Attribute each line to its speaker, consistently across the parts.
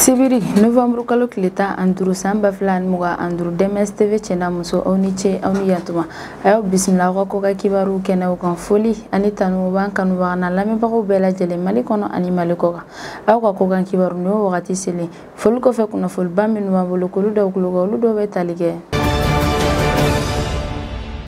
Speaker 1: Sibiri Novembre kalo kilita anduru samba flan muga anduru DMS-TV chena muso auniche auni yatuma ayo bismillah ko ka kibaru kene ko foli ani tanu ban kanu bana lami bago bela jele mali kono ani mali ko ayo ko kan kibaru no wakati sele fol ko fe kuna fol baminu mabulu ko lu do be talige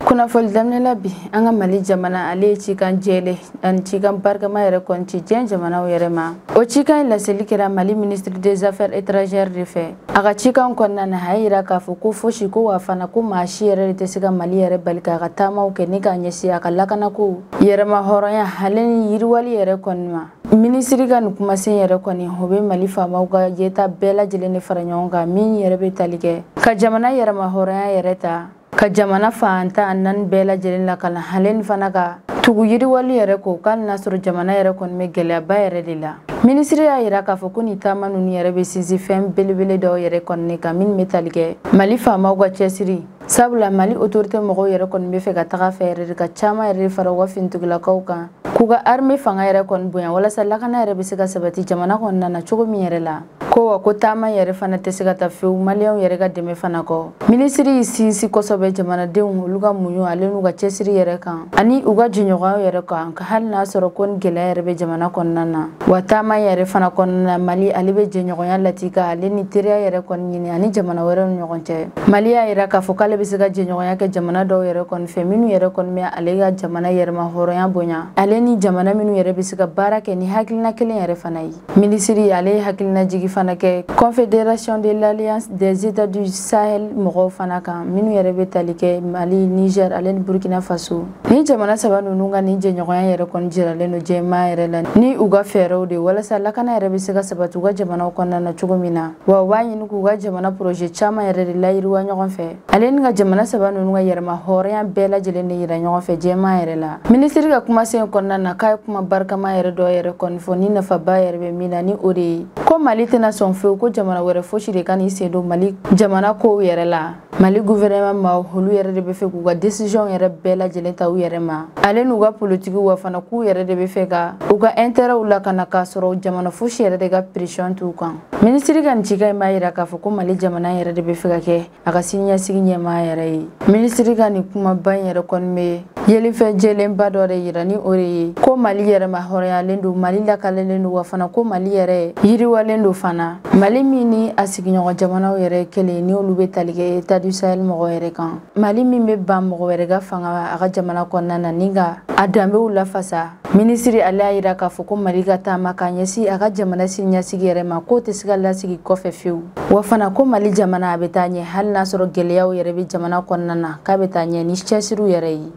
Speaker 1: kuna fol damne labi anga mali jamana ale chikan jele an chikan barka ma yere kon ci jen jamana yere ma o chikan la selikira mali ministre des affaires étrangères de fait aga chikan kon na hayira ka fu ko foshi ko wafana ko ma shi yere te siga mali yere balka ga tama o ke ni ga nyesi aka lakana ko yere ma horoya halen yirwali yere kon ma ministre ga kuma sen yere kon ni hobe mali fama ga jeta bela jele ne faranyonga min yere be talige ka jamana yere ma horoya yere ta ka jamana faanta annan bela jelen la kala halen fanaga tugu yiri wali yere ko kan nasru jamana yere kon me gele ba yere dila ministre ya ira ka fo kuni tamanu ni yere be sisi fem belebele do yere kon ne ka min metalige mali fama go chesiri sabula mali autorité mo yere kon me fe ga taga fere ka chama yere fara wa fintugla kauka kuga army fanga yere kon buya wala salakana yere be siga sabati jamana kon nana chugo mi yere la ko wa ko tama yere fana te siga ta fe malion yere ga deme fana ko ministre si ko sobe jamana de luga munyo ale nuga chesiri yere kan ani uga jinyoga yere kan ka hal na soro kon gela yere be jamana kon nana wa tama yere fana kon na mali ale be jinyoga ya latika ale ni tere yere kon nyini ani jamana were nyogonche mali ya ira ka fokale be siga jinyoga ya ke jamana do yere kon fe minu yere kon me ale ga jamana yere ma horo ya bonya ale ni jamana minu yere be siga barake ni hakilna kelen yere fana yi ministre ale hakilna jigi fana ke confédération de l'alliance des états du Sahel mo fana kan minu yere be talike Mali Niger alen Burkina Faso ni jamana sabanu nunga ni je nyoya yere kon jirale no je ma yere la ni uga fero de wala sala kana yere be siga sabatu ga jamana kon na chugumina wa wanyi nuku ga jamana projet chama yere la yiru nyogon fe alen ga jamana sabanu nunga yere ma hore ya bela jele ne yira nyogon fe je ma yere la ministre ga kuma sen kon na kay kuma barka ma yere do yere kon fo ni na fa ba yere be mina ni ore ko Mali tena son fe ko jamana were fo shire kan isedo Mali jamana ko yere la Mali gouvernement ma holu yere de be fe ku ga décision yere bela jele ta yere ma ale nuga politique wa fana ku yere de be fe ga uga intérêt ula kana ka soro jamana fo shire de ga pression tu kan ministre kan chiga ma yira ka fo ko Mali jamana yere de be fe ga ke aga sinya signe ma yere ministre kan kuma ban yere kon me yeli fe jele mbado re yira ni ore ko Mali yere ma hore lendu Mali la kala lendu wa fana ko Mali yere yiri wa lendu fana Mali mini asiginyo jamana yere kele ni olu be talige état du Sahel mo yere kan Mali mi be bam mo yere ga fanga aga jamana kon nana ninga adambe ula fasa ministre ala ira ka foko Mali ga ta makanyesi aga jamana sinya sigere ma ko te sigala sigi ko fe fiu wa fana ko Mali jamana abetanye hal nasoro gele yaw yere be jamana kon nana ka betanye ni chesiru yere yi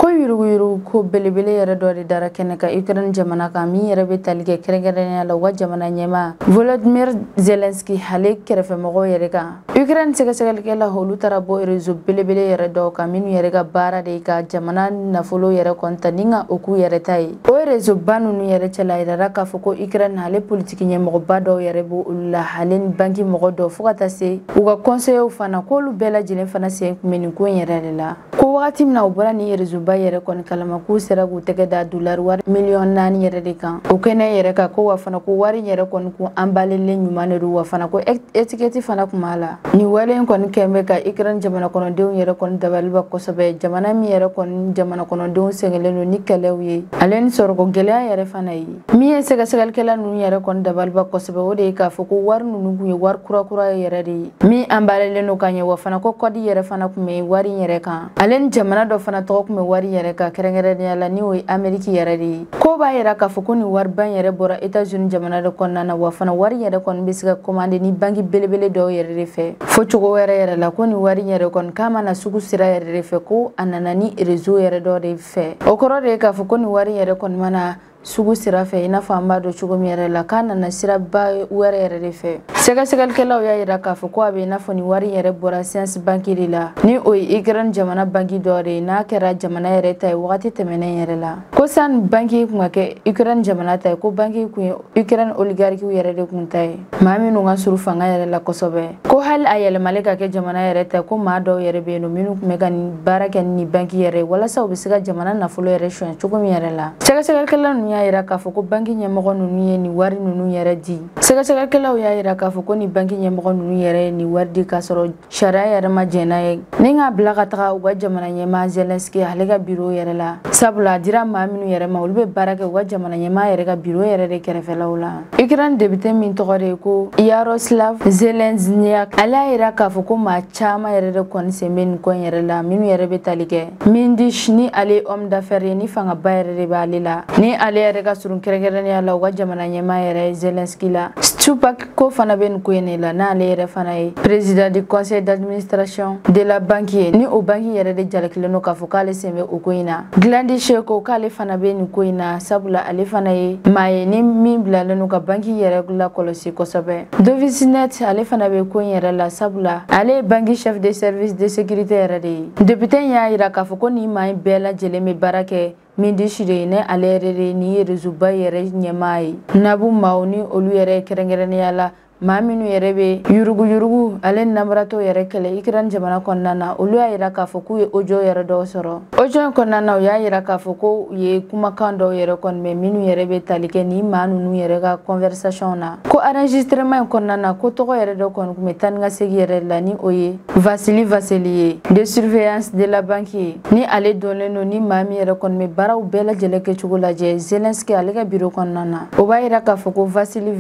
Speaker 1: ko yuru ko belebele yere do de dara kene ka Ukraine jamana ka mi yere be talige keregere la wa jamana nyema Volodymyr Zelensky hale kerefe mo yere ka Ukraine sega ke la holu tarabo rezo belebele yere do ka minu yere ga bara de ka jamana na folo yere kontaninga oku yere tai o rezo banu nu yere chala ira ka foko Ukraine hale politique nyemo ba do yere bo ulla halen banki mo do fukata se uga conseil fana ko lu bela jine fana se meni ko yere la ko wakati mina ubara ni yere zuba yere kon kalama ku sera gu tege da dollar war million nani yere de kan o kene yere ka ko wafana ko wari yere kon ku ambalele nyumane ru wafana ko etiquette fana kumala ni wale kon kembe ka Ukraine jamana kono dew yere kon dabalba ko sobe jamana mi yere kon jamana kono dew sengele no nikalewi alen sor ko gele yere fana yi mi sega segal kala nu yere kon dabalba ko sobe o de ka fo ko war nu nu war kura yere de mi ambalele no kanye wafana ko kodi yere fana kume wari yere kan alen jamana do fana to kume wari yere ka kerengere la ni o America yere di ko ba yere ka fo ko ni war ban yere bora États-Unis jamana do kon nana wafana wari yere kon bisiga commande ni bangi belebele do yere de fe fo chugo yere la ko ni wari yere kon kama na sugu sira yere de fe ko anana ni réseau yere do de fe o koro de ka fo ko ni wari yere kon mana sugu sira fe ina famba do chugo mi yere la kana na sira ba were yere de fe sega segal kelaw ya ira ka fo ko abe na fo ni wari yere bora science banki la ni o Ukraine jamana banki do re na kera jamana yere tay wakati temene yere la ko san banki kuma ke Ukraine jamana tay ko banki ku Ukraine oligarki yere de kun tay mami no ngasuru fanga yere la kosobe ko hal ayel maleka ke jamana yere tay ko ma do yere be no minu kuma kan baraka ni banki yere wala sa obisiga jamana na fulo yere shon chugo mi yere la sega segal kelaw y'a yira k'a fɔ ko banki ɲɛmɔgɔ nunu ye ni wari nunu yɛrɛ di. Sɛgɛsɛgɛkɛlaw y'a yira k'a fɔ ko ni banki ɲɛmɔgɔ nunu yɛrɛ ye ni wari di k'a sɔrɔ sariya yɛrɛ ma jɛna ye. Ni k'a bila ka taga u ka jamana ɲɛmaa Zelensky ale ka bureau yɛrɛ la. Sabula a dira maa minnu yɛrɛ ma olu bɛ baara kɛ u ka jamana ɲɛmaa yɛrɛ ka bureau yɛrɛ de kɛrɛfɛlaw la. Ukraine député min tɔgɔ de ye ko Yaroslav Zelensniak ale y'a yira k'a fɔ ko maa caman yɛrɛ de kɔni sen bɛ nin ko in yɛrɛ la minnu yɛrɛ bɛ tali kɛ. Mindish ni ale ye homme d'affaires ye ni fangaba yɛrɛ de b'ale la ni ale yɛrɛ ka surun kɛrɛnkɛrɛnnenya la u ka jamana ɲɛmaa yɛrɛ Zelensky la. Stupak ko fana bɛ nin ko in de la n'ale yɛrɛ fana ye président du conseil d'administration de la banque ye ni o banki yɛrɛ de jalakilen don k'a fɔ k'ale sen bɛ o ko in na. Gladys ko k'ale fana bɛ nin ko in na sabula ale fana ye maa ye ni min bilalen don ka banki yɛrɛ lakɔlɔsi kosɛbɛ. Dovisnet ale fana bɛ ko in yɛrɛ la sabula ale ye banki chef de service de sécurité yɛrɛ de ye. Député y'a yira k'a fɔ ko nin maa in bɛɛ lajɛlen bɛ baara kɛ Mindish de ye ne ale yɛrɛ de ni ye réseauba yɛrɛ ɲɛmaa ye. Nabu maaw ni olu yɛrɛ kɛrɛnkɛrɛnnenya la maa minnu yɛrɛ bɛ yurugu ale namaratɔ yɛrɛ kɛlɛ Ukraine jamana kɔnɔna na olu y'a yira k'a fɔ k'u ye audio yɛrɛ dɔw sɔrɔ. Audio in kɔnɔna na u y'a yira k'a fɔ ko u ye kumakan dɔw yɛrɛ kɔni mɛn minnu yɛrɛ bɛ tali kɛ ni maa ninnu yɛrɛ ka conversation na. Ko enregistrement in kɔnɔna na ko tɔgɔ yɛrɛ dɔ kɔni tun bɛ taa ni ka segin yɛrɛ la ni o ye Vasily ye de surveillance de la banque ye ni ale dɔnlen don ni maa min yɛrɛ kɔni bɛ baaraw bɛɛ lajɛlen kɛcogo lajɛ Zelensky ale ka bureau kɔnɔna na. O b'a yira k'a fɔ ko Vasily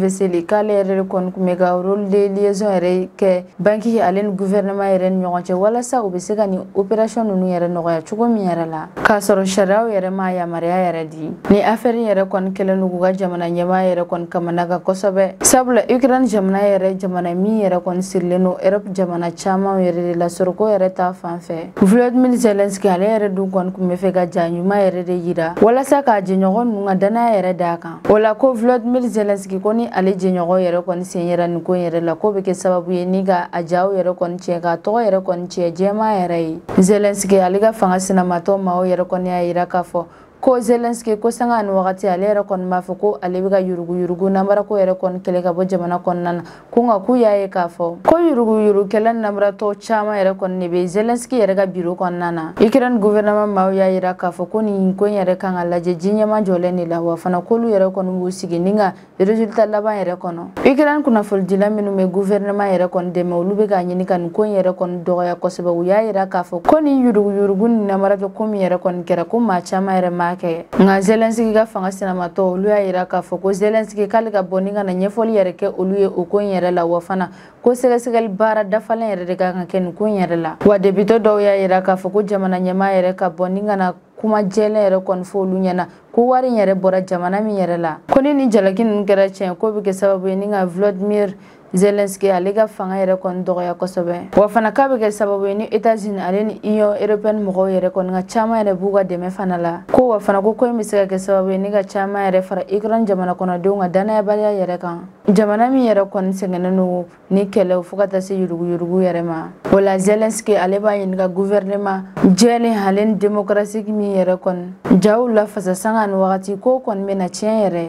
Speaker 1: k'ale yɛrɛ de kɔni tun bɛ ka rôle de liaison yɛrɛ kɛ banki ale ni gouvernement yɛrɛ ni ɲɔgɔn cɛ walasa u bɛ se ka ni opération ninnu yɛrɛ nɔgɔya cogo min yɛrɛ la k'a sɔrɔ sariyaw yɛrɛ ma yamaruya yɛrɛ di. Ni affaire yɛrɛ kɔni kɛlen don k'u ka jamana ɲɛmaa yɛrɛ kɔni kamana gan kosɛbɛ sabula Ukraine jamana yɛrɛ jamana min yɛrɛ kɔni sirilen don Europe jamana caman yɛrɛ de la sɔrɔko yɛrɛ ta fan fɛ. Volodymyr Zelensky ale yɛrɛ dun kɔni tun bɛ fɛ ka ja ɲuman yɛrɛ de yira walasa k'a jɛɲɔgɔn ninnu ka danaya yɛrɛ d'a kan. O la ko Volodymyr Zelensky ko ni ale jɛɲɔgɔn yɛrɛ kɔni sen yɛrɛ nin ko yɛrɛ la ko bɛ kɛ sababu ye ni ka a jaw yɛrɛ kɔni tiɲɛ k'a tɔgɔ yɛrɛ kɔni tiɲɛ jɛman yɛrɛ ye. Zelensky ale ka fanga sinamatɔ maaw yɛrɛ kɔni y'a yira k'a fɔ ko Zelensky ko sanga ni wagati ale yɛrɛ kɔni b'a fɔ ko ale bɛ ka yurugu namarako yɛrɛ kɔni kɛlɛ ka bɔ jamana kɔnɔna na ko nka k'u y'a ye k'a fɔ ko yurugu kɛlɛ namaratɔ caman yɛrɛ kɔni de bɛ Zelensky yɛrɛ ka bureau kɔnɔna na. Ukraine gouvernement maaw y'a yira k'a fɔ ko nin ko in yɛrɛ kan ka lajɛ ji ɲɛma jɔlen de la wa fana k'olu yɛrɛ kɔni b'u sigi ni ka résultat laban yɛrɛ kɔnɔ. Ukraine kunnafolidila minnu bɛ gouvernement yɛrɛ kɔni dɛmɛ olu bɛ k'a ɲini ka nin ko in yɛrɛ kɔni dɔgɔya kosɛbɛ u y'a yira k'a fɔ ko nin yurugu ni namaratɔ ko min yɛrɛ kɔni kɛra ko maa caman yɛrɛ ma kɛ. Nka Zelensky ka fanga sinamatɔ olu y'a yira k'a fɔ ko Zelensky k'ale ka bɔ ni ka na ɲɛfɔli yɛrɛ kɛ olu ye o ko in yɛrɛ la wa fana ko sɛgɛsɛgɛli baara dafalen yɛrɛ de ka kan kɛ nin ko in yɛrɛ la. Wa député dɔw y'a yira k'a fɔ ko jamana ɲɛmaa yɛrɛ ka bɔ ni ka na kuma jɛlen yɛrɛ kɔni fɔ olu ɲɛna ko wari in yɛrɛ bɔra jamana min yɛrɛ la. Ko ni nin jalaki ninnu kɛra tiɲɛ ko bɛ kɛ sababu ye ni ka Volodymyr Zelensky ale ka fanga yɛrɛ kɔni dɔgɔya kosɛbɛ wa fana k'a bɛ kɛ sababu ye ni États-Unis ale ni Union européenne mɔgɔw yɛrɛ kɔni ka caman yɛrɛ b'u ka dɛmɛ fana la ko wa fana ko in bɛ se ka kɛ sababu ye ni ka caman yɛrɛ fara Ukraine jamana kɔnɔdenw ka danayabaliya yɛrɛ kan jamana min yɛrɛ kɔni sɛgɛnnen don ni kɛlɛw fo ka taa se yurugu yɛrɛ ma. O la Zelensky ale b'a ɲini ka gouvernement jɛlen ale ni démocratie min yɛrɛ kɔni jaw lafasa sanga ni wagati ko kɔni bɛna tiɲɛ yɛrɛ.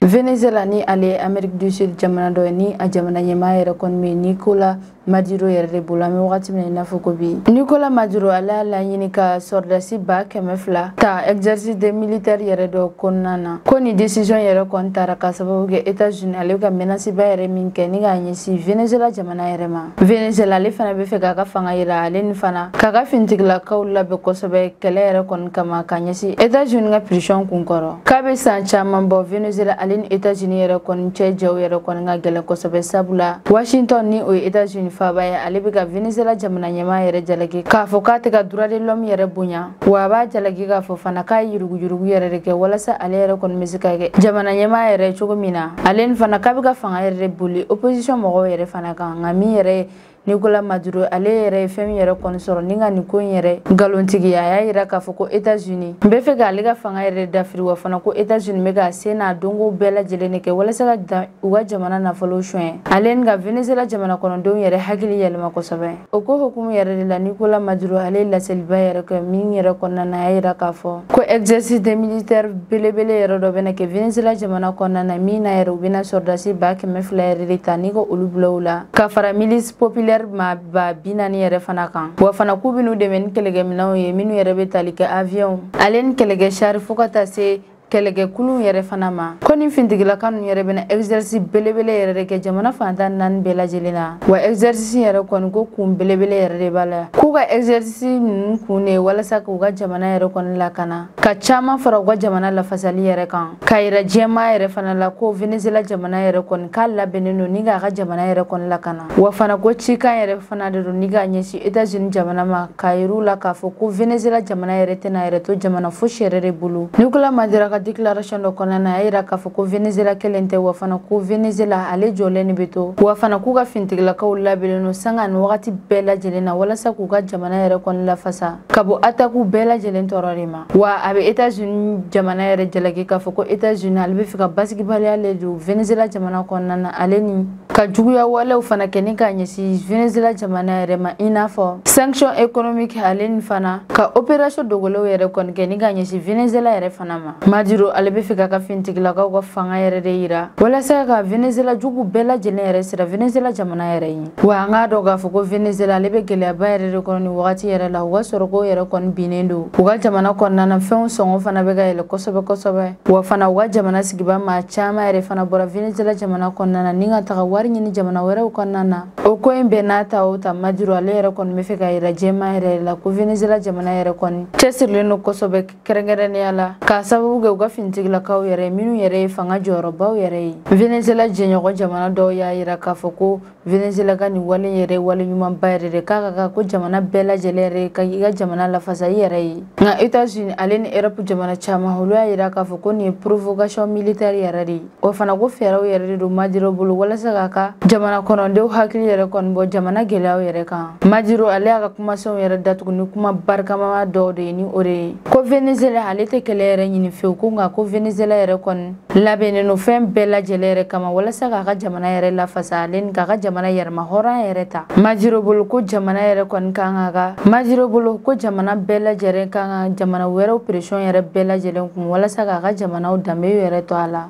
Speaker 1: Venezuela ni ale Amérique du Sud jamana dɔ ye ni a jamana ɲɛmaa yɛrɛ kɔni bɛ Nicolas Maduro yɛrɛ de bolo an bɛ wagati min na i n'a fɔ ko bi Nicolas Maduro ale y'a laɲini ka sɔrdasi 200,000 ta exercice de militaire yɛrɛ dɔ kɔnɔna na ko ni décision yɛrɛ kɔni taara ka sababu kɛ États-Unis ale ka menace ba yɛrɛ min kɛ ni k'a ɲɛsin Venezuela jamana yɛrɛ ma. Venezuela ale fana bɛ fɛ k'a ka fanga yira ale ni fana k'a ka finitigilakaw labɛn kosɛbɛ kɛlɛ yɛrɛ kɔni kama ka ɲɛsin États-Unis ka pression kun kɔrɔ. K'a bɛ san caman bɔ Venezuela ale ni États-Unis yɛrɛ kɔni cɛ jɛw yɛrɛ kɔni ka gɛlɛn kosɛbɛ sabula Washington ni o ye États-Unis faba ye ale bɛ ka Venezuela jamana ɲɛmaa yɛrɛ jalaki k'a fɔ k'a tɛ ka droit de l'homme yɛrɛ bonya wa a b'a jalaki k'a fɔ fana k'a ye yurugu yɛrɛ de kɛ walasa ale yɛrɛ kɔni bɛ se ka kɛ jamana ɲɛmaa yɛrɛ cogo min na ale ni fana k'a bɛ ka fanga yɛrɛ de boli opposition mɔgɔw yɛrɛ fana kan nka min yɛrɛ ye Nicolas Maduro ale yɛrɛ ye fɛn min yɛrɛ kɔni sɔrɔ ni ka nin ko in yɛrɛ nkalontigiya a y'a yira k'a fɔ ko États-Unis n bɛ fɛ k'ale ka fanga yɛrɛ dafiri wa fana ko États-Unis bɛ ka sen n'a donko bɛɛ lajɛlen de kɛ walasa ka u ka jamana nafolo suɲɛ ale ni ka Venezuela jamana kɔnɔdenw yɛrɛ hakili yɛlɛma kosɛbɛ. O ko hukumu yɛrɛ de la Nicolas Maduro ale ye laseliba yɛrɛ kɛ min yɛrɛ kɔnɔna na a y'a yira k'a fɔ ko exercice de militaire belebele yɛrɛ dɔ bɛna kɛ Venezuela jamana kɔnɔna na min na yɛrɛ u bɛna sɔrdasi 200,000 yɛrɛ de ta ni ka olu bila u la ka fara milice populaire miliyari ma ba binani yɛrɛ fana kan wa fana k'u binu dɛmɛ ni kɛlɛkɛminɛnw ye minnu yɛrɛ bɛ tali kɛ avion ale ni kɛlɛkɛ chari fo ka taa se kɛlɛkɛ kulun yɛrɛ fana ma ko ni fintigilaka ninnu yɛrɛ bɛna exercice belebele yɛrɛ de kɛ jamana fantan 4 bɛɛ lajɛlen na wa exercice yɛrɛ kɔni ko kun belebele yɛrɛ de b'a la k'u ka exercice ninnu kun de walasa k'u ka jamana yɛrɛ kɔni lakana ka caman fara u ka jamana lafasali yɛrɛ kan ka yira jɛma yɛrɛ fana la ko Venezuela jamana yɛrɛ kɔni k'a labɛnnen don ni k'a ka jamana yɛrɛ kɔni lakana wa fana ko cikan yɛrɛ fana de don ni k'a ɲɛsin États-Unis jamana ma k'a yir'u la k'a fɔ ko Venezuela jamana yɛrɛ tɛna yɛrɛ to jamana fosi yɛrɛ de bolo Nicolas Maduro ka déclaration dɔ kɔnɔna na a yira k'a fɔ ko Venezuela kelen tɛ wa fana ko Venezuela ale jɔlen bɛ to wa fana k'u ka fintigilakaw labɛnnen don sanga ni wagati bɛɛ lajɛlen na walasa k'u ka jamana yɛrɛ kɔni lafasa ka bɔ attaque bɛɛ lajɛlen tɔɔrɔ de ma wa a bɛ États-Unis jamana yɛrɛ jalaki k'a fɔ ko États-Unis ale bɛ fɛ ka basigibaliya le don Venezuela jamana kɔnɔna na ale ni ka juguya walew fana kɛ ni k'a ɲɛsin Venezuela jamana yɛrɛ ma i n'a fɔ sanction économique ale ni fana ka opération dogolenw yɛrɛ kɔni kɛ ni k'a ɲɛsin Venezuela yɛrɛ fana ma Maduro ale bɛ fɛ ka fintigilakaw ka fanga yɛrɛ de yira walasa ka Venezuela jugu bɛɛ lajɛlen yɛrɛ sira Venezuela jamana yɛrɛ ye wa an k'a dɔn k'a fɔ ko Venezuela ale bɛ gɛlɛyaba yɛrɛ de kɔnɔ ni wagati yɛrɛ la u ka sɔrɔko yɛrɛ kɔni binnen don u ka jamana kɔnɔna na fɛnw sɔngɔ fana bɛ ka yɛlɛ kosɛbɛ kosɛbɛ wa fana u ka jamana sigiba maa caman yɛrɛ fana bɔra Venezuela jamana kɔnɔna na ni ka taga wari ɲini jamana wɛrɛw kɔnɔna na o ko in bɛɛ n'a ta o ta Maduro ale yɛrɛ kɔni bɛ fɛ ka yira jɛma yɛrɛ la ko Venezuela jamana yɛrɛ kɔni cɛsirilen don kosɛbɛ kɛrɛnkɛrɛnnenya la k'a sababu kɛ u ka fintigilakaw yɛrɛ minnu yɛrɛ ye fanga jɔyɔrɔbaw yɛrɛ ye Venezuela jɛɲɔgɔn jamana dɔw y'a yira k'a fɔ ko Venezuela ka nin wale yɛrɛ wale ɲumanba yɛrɛ de k'a ka kan ko jamana bɛɛ lajɛlen yɛrɛ ka i ka jamana lafasa i yɛrɛ ye nka États-Unis ale ni Europe jamana caman olu y'a yira k'a fɔ ko nin ye provocation militaire yɛrɛ de ye o fana ko fɛɛrɛw yɛrɛ de don Maduro bolo walasa k'a ka jamana kɔnɔdenw hakili yɛrɛ kɔni bɔ jamana gɛlɛyaw yɛrɛ kan Maduro ale y'a ka kumasenw yɛrɛ datugu ni kuma barikama dɔw de ye ni o de ye ko Venezuela ale tɛ kɛlɛ yɛrɛ ɲini fewu ko nka ko Venezuela yɛrɛ kɔni labɛnnen don fɛn bɛɛ lajɛlen yɛrɛ kama walasa k'a ka jamana yɛrɛ lafasa ale ni k'a ka jamana yɛrɛma hɔrɔnya yɛrɛ ta Maduro bolo ko jamana yɛrɛ kɔni kan ka Maduro bolo ko jamana bɛɛ lajɛlen kan ka jamana wɛrɛw pression yɛrɛ bɛɛ lajɛlen kun walasa k'a ka jamanaw danbew yɛrɛ to a la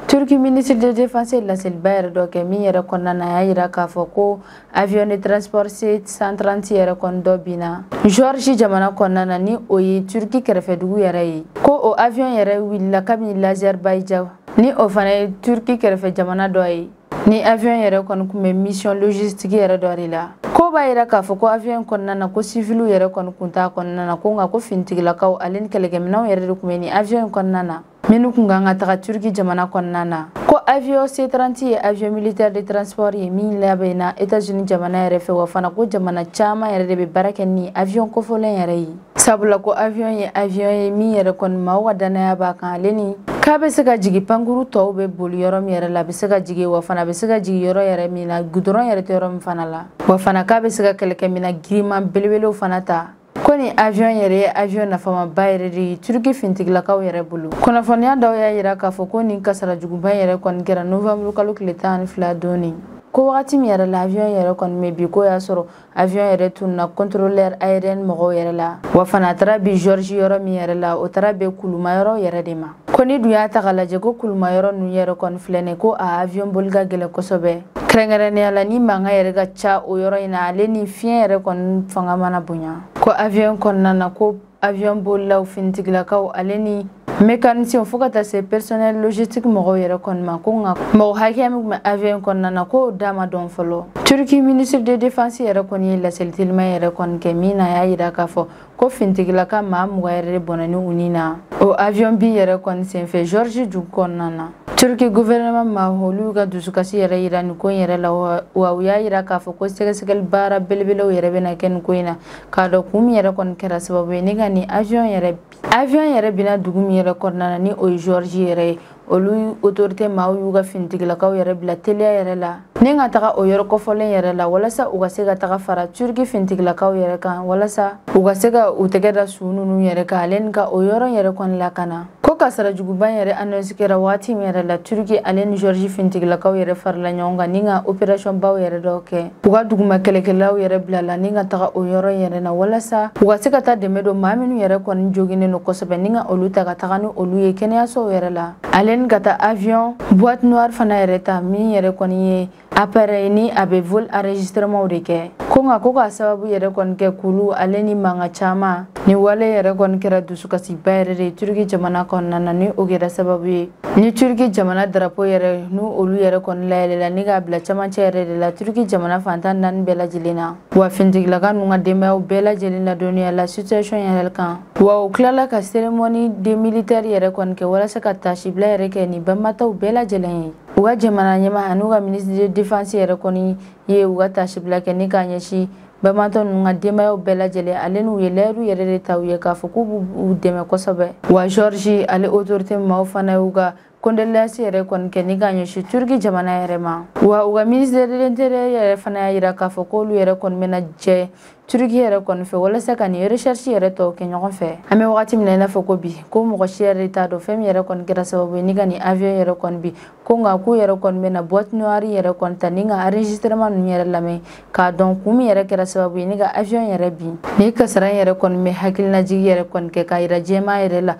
Speaker 1: Turki ministre de défense laseliba yɛrɛ dɔ kɛ min yɛrɛ kɔnɔna na a y'a yira k'a fɔ ko avion de transport C-130 yɛrɛ kɔni dɔ binna Georgie jamana kɔnɔna na ni o ye Turki kɛrɛfɛdugu yɛrɛ ye ko o avion yɛrɛ wulila kabini Azerbaïdjan ni o fana ye Turki kɛrɛfɛ jamana dɔ ye ni avion yɛrɛ kɔni kun bɛ mission logistique yɛrɛ dɔ de la ko b'a yira k'a fɔ ko avion kɔnɔna na ko civiliw yɛrɛ kɔni kun t'a kɔnɔna na ko nka ko fintigilakaw ale ni kɛlɛkɛminɛnw yɛrɛ de kun bɛ ni avion kɔnɔna na minnu kun kan ka taga Turki jamana kɔnɔna na ko avion C-30 ye avion militaire de transport ye min labɛnna États-Unis jamana yɛrɛ fɛ wa fana ko jamana caman yɛrɛ de bɛ baara kɛ ni avion kofɔlen yɛrɛ ye sabula ko avion ye min yɛrɛ kɔni maaw ka danaya b'a kan ale ni k'a bɛ se ka jigin pankuru tɔw bɛ boli yɔrɔ min yɛrɛ la a bɛ se ka jigin wa fana a bɛ se ka jigin yɔrɔ yɛrɛ min na goudron yɛrɛ tɛ yɔrɔ min fana la wa fana k'a bɛ se ka kɛlɛkɛminɛn giriman belebelew fana ta ko ni avion yɛrɛ ye avion nafamaba yɛrɛ de ye Turki fintigilakaw yɛrɛ bolo kunnafoniya dɔw y'a yira k'a fɔ ko nin kasarajuguba yɛrɛ kɔni kɛra novembre kalo tile 12 donni ko wagati min yɛrɛ la avion yɛrɛ kɔni mɛ bi ko y'a sɔrɔ avion yɛrɛ tununa contrôleur aérien mɔgɔw yɛrɛ la wa fana a taara bi Georgie yɔrɔ min yɛrɛ la o taara bɛn kuluma yɔrɔ yɛrɛ de ma ko ni dun y'a ta k'a lajɛ ko kuluma yɔrɔ ninnu yɛrɛ kɔni filɛ nin ye ko a avion boli ka gɛlɛn kosɛbɛ kɛrɛnkɛrɛnnenya la ni mankan yɛrɛ ka ca o yɔrɔ in na ale ni fiɲɛ yɛrɛ kɔni fanga mana bonya ko avion kɔnɔna na ko avion bolilaw finitigilakaw ale ni mécanicien fo ka taa se personnel logistique mɔgɔw yɛrɛ kɔni ma ko nka mɔgɔ hakɛ min bɛ avion kɔnɔna na ko da ma dɔn fɔlɔ Turki ministre de défense yɛrɛ kɔni ye laseli telima yɛrɛ kɔni kɛ min na a y'a yira k'a fɔ ko finitigilaka maa 20 yɛrɛ de bɔnna ni u ni na o avion bi yɛrɛ kɔni senfɛ Georgie dugu kɔnɔna na Turki gouvernement ma olu ka dusukasi yɛrɛ yira nin ko in yɛrɛ la wa u y'a yira k'a fɔ ko sɛgɛsɛgɛli baara belebelew yɛrɛ bɛna kɛ nin ko in na k'a dɔn kun min yɛrɛ kɔni kɛra sababu ye ni ka nin avion yɛrɛ bina dugu min yɛrɛ kɔnɔna na ni o ye Georgie yɛrɛ ye olu autorité maaw y'u ka finitigilakaw yɛrɛ bila teliya yɛrɛ la ni ka taga o yɔrɔ kɔfɔlen yɛrɛ la walasa u ka se ka taga fara Turki finitigilakaw yɛrɛ kan walasa u ka se ka u tɛgɛ da su ninnu yɛrɛ kan ale ni ka o yɔrɔ yɛrɛ kɔni lakana ko kasarajuguba yɛrɛ annonce kɛra waati min yɛrɛ la Turki ale ni Georgie finitigilakaw yɛrɛ farala ɲɔgɔn kan ni ka opération baw yɛrɛ dɔw kɛ u ka duguma kɛlɛkɛlaw yɛrɛ bila la ni ka taga o yɔrɔ yɛrɛ na walasa u ka se ka taa dɛmɛ don maa minnu yɛrɛ kɔni joginnen don kosɛbɛ ni ka olu ta ka taga ni olu ye kɛnɛyasow yɛrɛ la ale ni ka taa avion boîte noire fana yɛrɛ ta min yɛrɛ kɔni ye appareil ni abe vol enregistrement de ke ko nga ko ka sababu yere kon ke kulu aleni manga chama ni wale yere kon kera dusuka si bayre de turki jamana kon nanani ogera sababu ni turki jamana drapo yere nu olu yere kon la ni ga bla chama chere de la turki jamana fantan nan bela jilina wa findig la kan nga dema o bela jilina dunia la situation yere kan wa klala ka ceremony de militaire yere kon ke wala sakata shibla yere ke ni bamata o bela jilin uga jamana nyama hanuga ministre de défense yere koni ye uga tashibla ke ni kanyeshi bamato nga dema yo bela jele alenu yeleru yere de tawiye ka fuku bu deme kosobe wa Georgie ale autorité maufana uga condoléances yere kon ke ni kanyeshi turki jamana yere ma wa uga ministre de l'intérieur yere fana yira ka fuku lu yere kon mena je turki yere kon fe wala sakani recherche yere to ke nyon fe ame wakati mna na foko bi ko mo share ta do fem yere kon kira sababu ni gani avion yere kon bi ko nga ku yere kon mena boîte noire yere kon taninga enregistrement nu yere lame ka donc kum yere kira sababu ni ga avion yere bi ni kasara yere kon me hakil na jigi yere kon ke kayira jema yere la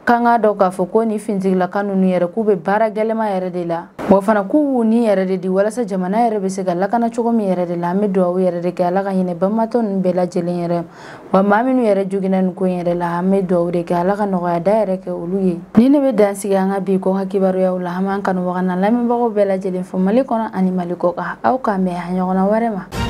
Speaker 1: kanga do ka foko ni finjig la kanunu yere ku be bara gelema yere de la wa fana ku ni yere de di wala sa jamana yere be se ga la kana chogo mi yere de la me do yere de ka la ka hine bamaton bela jelen yere wa maminu yere jugina ko yere la me do de ka la kana ga da yere ke uluye ni ne be dansi ga nga bi ko hakibaru ya ula haman kan wa kana la me ba ko bela jelen fo maliko na ani maliko ka au ka me ha nyona warema